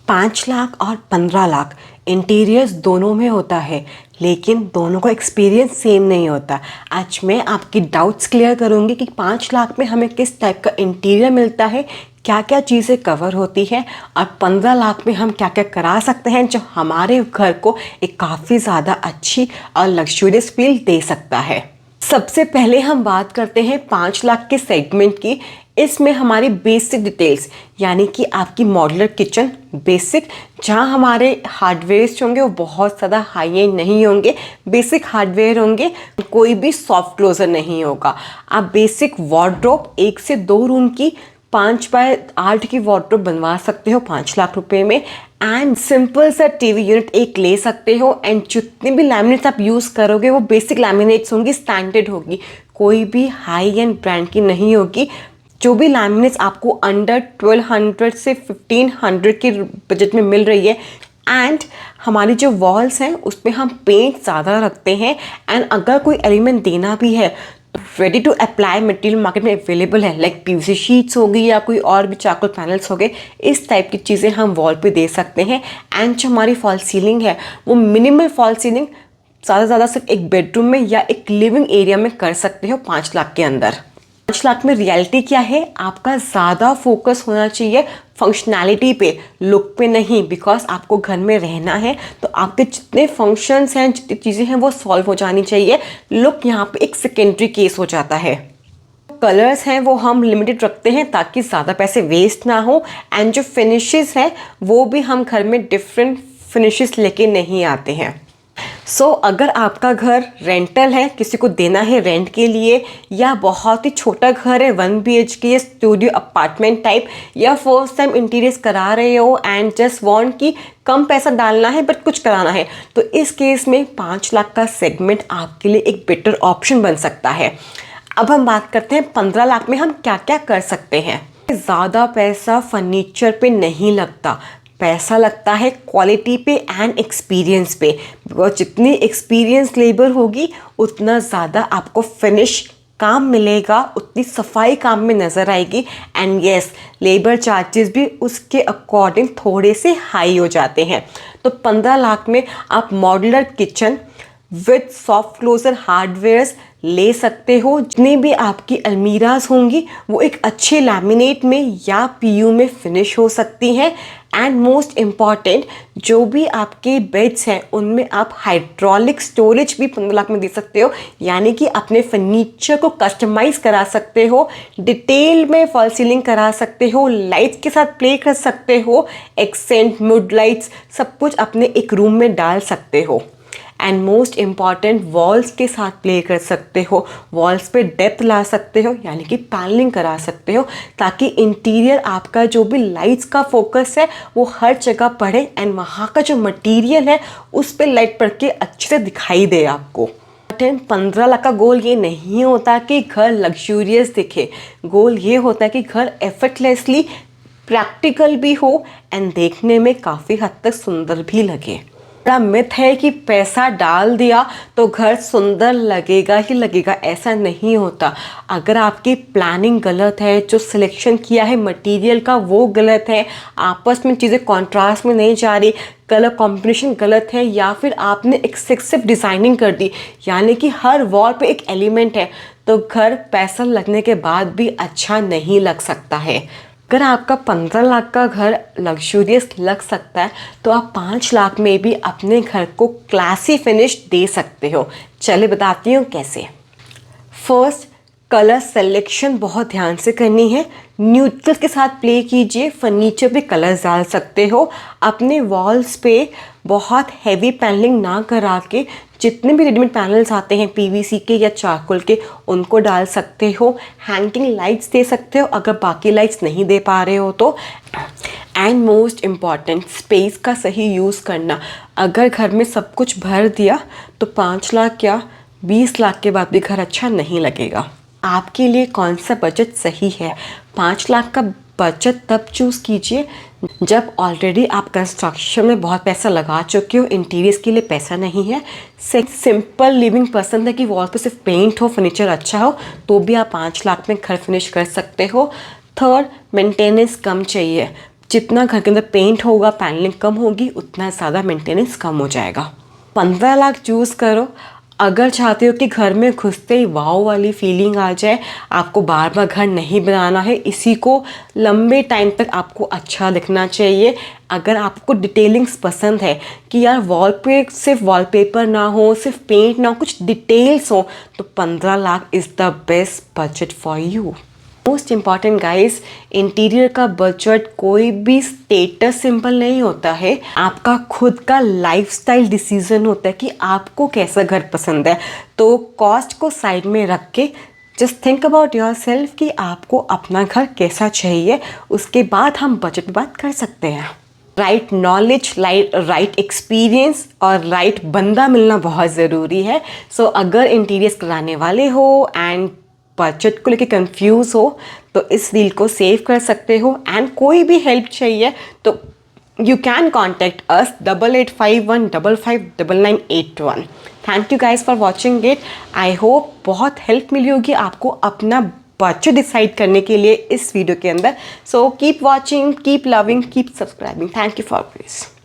5 लाख और 15 लाख इंटीरियर्स दोनों में होता है, लेकिन दोनों का एक्सपीरियंस सेम नहीं होता। आज मैं आपकी डाउट्स क्लियर करूंगी कि 5 लाख में हमें किस टाइप का इंटीरियर मिलता है, क्या क्या चीज़ें कवर होती हैं, और 15 लाख में हम क्या क्या करा सकते हैं जो हमारे घर को एक काफ़ी ज़्यादा अच्छी और लग्जूरियस फील दे सकता है। सबसे पहले हम बात करते हैं 5 लाख के सेगमेंट की। इसमें हमारी बेसिक डिटेल्स यानी कि आपकी मॉड्यूलर किचन बेसिक, जहां हमारे हार्डवेयर्स होंगे वो बहुत ज़्यादा हाई एंड नहीं होंगे, बेसिक हार्डवेयर होंगे, कोई भी सॉफ्ट क्लोजर नहीं होगा। आप बेसिक वार्डरोब 1 से 2 रूम की 5x8 की वार्डरोब बनवा सकते हो 5 लाख रुपए में। एंड सिंपल सा टीवी यूनिट एक ले सकते हो। एंड जितने भी लैमिनेट्स आप यूज़ करोगे वो बेसिक लैमिनेट्स होंगी, स्टैंडर्ड होगी, कोई भी हाई एंड ब्रांड की नहीं होगी। जो भी लैमिनेट्स आपको अंडर 1200 से 1500 के बजट में मिल रही है। एंड हमारी जो वॉल्स हैं उस पर हम पेंट ज़्यादा रखते हैं। एंड अगर कोई एलिमेंट देना भी है तो ready to apply material market में अवेलेबल है, लाइक पीवीसी शीट्स होगी या कोई और भी चारकोल पैनल्स हो गए, इस टाइप की चीज़ें हम वॉल पे दे सकते हैं। एंड जो हमारी फॉल सीलिंग है वो मिनिमल फॉल सीलिंग ज़्यादा से ज़्यादा सिर्फ एक बेडरूम में या एक लिविंग एरिया में कर सकते हो 5 लाख के अंदर। 5 लाख में रियलिटी क्या है, आपका ज़्यादा फोकस होना चाहिए फंक्शनैलिटी पे, लुक पे नहीं। बिकॉज आपको घर में रहना है तो आपके जितने फंक्शंस हैं, जितनी चीज़ें हैं वो सॉल्व हो जानी चाहिए। लुक यहाँ पे एक सेकेंडरी केस हो जाता है। कलर्स हैं वो हम लिमिटेड रखते हैं ताकि ज़्यादा पैसे वेस्ट ना हो। एंड जो फिनिशेस हैं वो भी हम घर में डिफरेंट फिनिशेस लेके नहीं आते हैं। अगर आपका घर रेंटल है, किसी को देना है रेंट के लिए, या बहुत ही छोटा घर है 1 BHK या स्टूडियो अपार्टमेंट टाइप, या फर्स्ट टाइम इंटीरियर्स करा रहे हो एंड जस्ट वांट कि कम पैसा डालना है बट कुछ कराना है, तो इस केस में 5 लाख का सेगमेंट आपके लिए एक बेटर ऑप्शन बन सकता है। अब हम बात करते हैं 15 लाख में हम क्या क्या कर सकते हैं। ज़्यादा पैसा फर्नीचर पे नहीं लगता, पैसा लगता है क्वालिटी पे एंड एक्सपीरियंस पे। बिकॉज जितनी एक्सपीरियंस लेबर होगी उतना ज़्यादा आपको फिनिश काम मिलेगा, उतनी सफाई काम में नज़र आएगी। एंड यस, लेबर चार्जेस भी उसके अकॉर्डिंग थोड़े से हाई हो जाते हैं। तो 15 लाख में आप modular kitchen with soft closure hardwares ले सकते हो। जितनी भी आपकी अलमीराज होंगी वो एक अच्छे लैमिनेट में या पीयू में फिनिश हो सकती हैं। एंड मोस्ट इम्पॉर्टेंट, जो भी आपके बेड्स हैं उनमें आप हाइड्रोलिक स्टोरेज भी 15 लाख में दे सकते हो, यानी कि अपने फर्नीचर को कस्टमाइज करा सकते हो, डिटेल में फॉल सीलिंग करा सकते हो, लाइट्स के साथ प्ले कर सकते हो, एक्सेंट मुड लाइट्स सब कुछ अपने एक रूम में डाल सकते हो। एंड मोस्ट इम्पॉर्टेंट, वॉल्स के साथ प्ले कर सकते हो, वॉल्स पे डेप्थ ला सकते हो, यानी कि पैनलिंग करा सकते हो, ताकि इंटीरियर आपका जो भी लाइट्स का फोकस है वो हर जगह पड़े एंड वहाँ का जो मटेरियल है उस पर लाइट पड़ के अच्छे से दिखाई दे आपको। 15 लाख का गोल ये नहीं होता कि घर लग्जूरियस दिखे, गोल ये होता है कि घर एफर्टलेसली प्रैक्टिकल भी हो एंड देखने में काफ़ी हद तक सुंदर भी लगे। मिथ है कि पैसा डाल दिया तो घर सुंदर लगेगा ही लगेगा, ऐसा नहीं होता। अगर आपकी प्लानिंग गलत है, जो सिलेक्शन किया है मटेरियल का वो गलत है, आपस में चीज़ें कॉन्ट्रास्ट में नहीं जा रही, कलर कॉम्बिनेशन गलत है, या फिर आपने एक्सेसिव डिज़ाइनिंग कर दी, यानी कि हर वॉल पे एक एलिमेंट है, तो घर पैसा लगने के बाद भी अच्छा नहीं लग सकता है। अगर आपका 15 लाख का घर लग्जूरियस लग सकता है तो आप 5 लाख में भी अपने घर को क्लासी फिनिश दे सकते हो। चलिए बताती हूँ कैसे। फर्स्ट, कलर सिलेक्शन बहुत ध्यान से करनी है। न्यूट्रल के साथ प्ले कीजिए, फर्नीचर पे कलर्स डाल सकते हो। अपने वॉल्स पे बहुत हैवी पैनलिंग ना करा के जितने भी रेडीमेड पैनल्स आते हैं पीवीसी के या चारकोल के, उनको डाल सकते हो। हैंगिंग लाइट्स दे सकते हो अगर बाकी लाइट्स नहीं दे पा रहे हो तो। एंड मोस्ट इम्पॉर्टेंट, स्पेस का सही यूज़ करना। अगर घर में सब कुछ भर दिया तो 5 लाख या 20 लाख के बाद भी घर अच्छा नहीं लगेगा। आपके लिए कौन सा बजट सही है? 5 लाख का बजट तब चूज़ कीजिए जब ऑलरेडी आप कंस्ट्रक्शन में बहुत पैसा लगा चुके हो, इंटीरियर्स के लिए पैसा नहीं है। सिंपल लिविंग पसंद है कि वॉल पे सिर्फ पेंट हो, फर्नीचर अच्छा हो, तो भी आप 5 लाख में घर फिनिश कर सकते हो। थर्ड, मेंटेनेंस कम चाहिए। जितना घर के अंदर पेंट होगा, पैनलिंग कम होगी, उतना ज़्यादा मेंटेनेंस कम हो जाएगा। 15 लाख चूज़ करो। अगर चाहते हो कि घर में घुसते ही वाव वाली फीलिंग आ जाए, आपको बार बार घर नहीं बनाना है, इसी को लंबे टाइम तक आपको अच्छा दिखना चाहिए, अगर आपको डिटेलिंग्स पसंद है कि यार वॉल पे सिर्फ वॉलपेपर ना हो, सिर्फ पेंट ना हो, कुछ डिटेल्स हो, तो 15 lakh is the best budget for you. Most important guys, interior का बजट कोई भी स्टेटस सिंबल नहीं होता है, आपका खुद का लाइफस्टाइल डिसीजन होता है कि आपको कैसा घर पसंद है। तो कॉस्ट को साइड में रख के just think about your self कि आपको अपना घर कैसा चाहिए, उसके बाद हम बजट पे बात कर सकते हैं। राइट नॉलेज, राइट एक्सपीरियंस और राइट बंदा मिलना बहुत ज़रूरी है। सो अगर इंटीरियर्स कराने वाले हो एंड बजट को लेके कंफ्यूज हो तो इस रील को सेव कर सकते हो, एंड कोई भी हेल्प चाहिए तो you can contact us 8851559981। Thank you guys for watching it. I hope बहुत हेल्प मिली होगी आपको अपना बजट डिसाइड करने के लिए इस वीडियो के अंदर। So keep watching, keep loving, keep subscribing. Thank you for this.